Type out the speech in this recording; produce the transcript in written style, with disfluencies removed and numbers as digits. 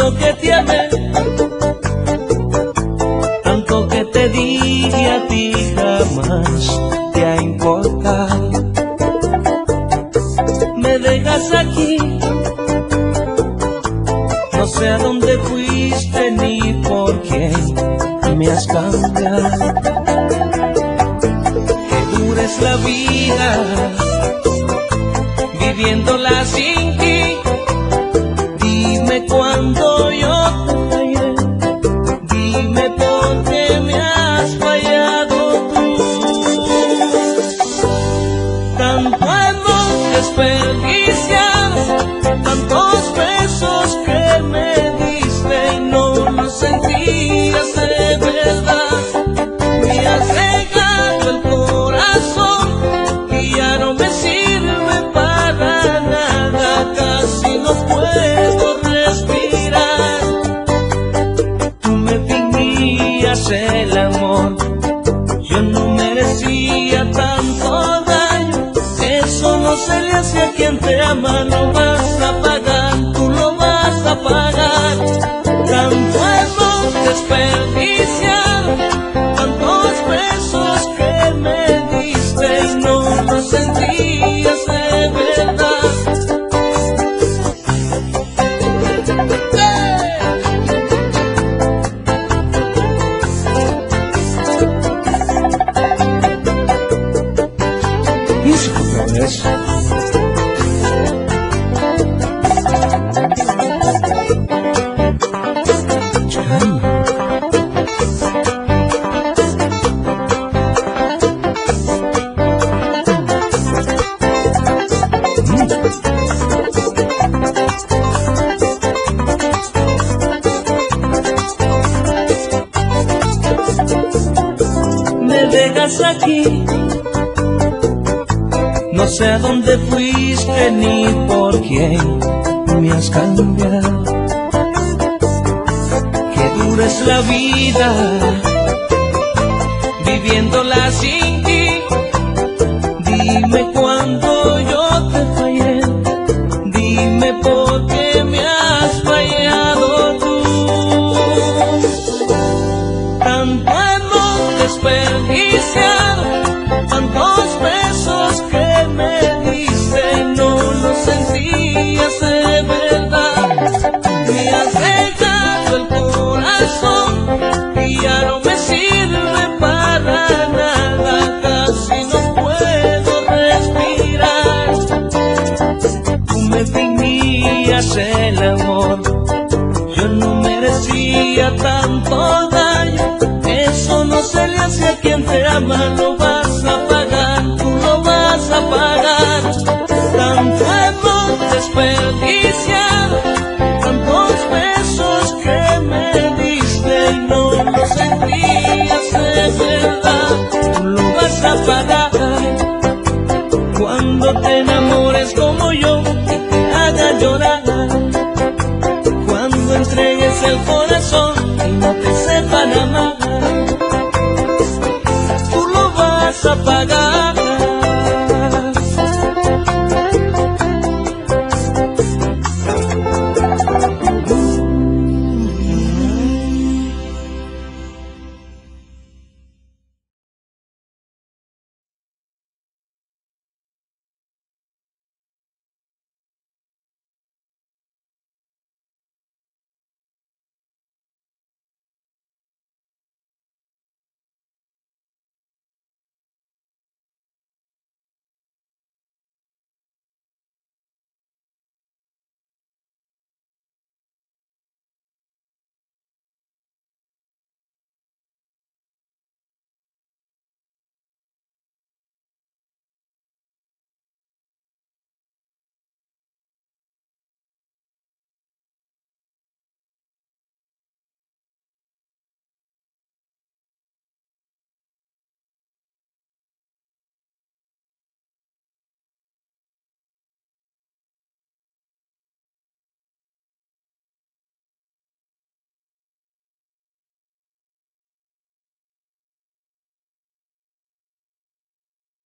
tanto que te amé, tanto que te dije a ti jamás te ha importado. Me dejas aquí, no sé a dónde fuiste ni por quién me has cambiado. Qué dura es la vida, viviéndola sin ti. Dime cuándo yo te fallé, dime por qué me has fallado tú. Tanto hemos desperdiciado, tantos besos que me diste y no los sentías de verdad. Me has regado el corazón y ya no me sirve para nada, casi no puedo respirar. Tú me fingías el amor, yo no merecía tanto daño. Eso no se le hace a quien te ama, lo vas a pagar, tú lo vas a pagar. Tanto hemos desperdiciado, tantos besos que me diste y no los sentías de verdad. Música otra vez. Me dejas aquí, no sé a dónde fuiste ni por quién me has cambiado. Qué dura es la vida, viviéndola sin ti. Dime cuándo yo te fallé, dime por qué me has fallado tú. Tanto hemos desperdiciado, tantos besos que me diste y no los sentías de verdad. Me has regado el corazón y ya no me sirve para nada, casi no puedo respirar. Tú me fingías el amor, yo no merecía tanto daño. Eso no se le hace a quien te ama, lo vas a pagar, tú lo vas a pagar. Tanto hemos desperdiciado, tantos besos que me diste y no los sentías de verdad. Tú lo vas a pagar cuando te enamores como yo y te haga llorar. Cuando entregues el corazón y no te sepan amar, tú lo vas a pagar.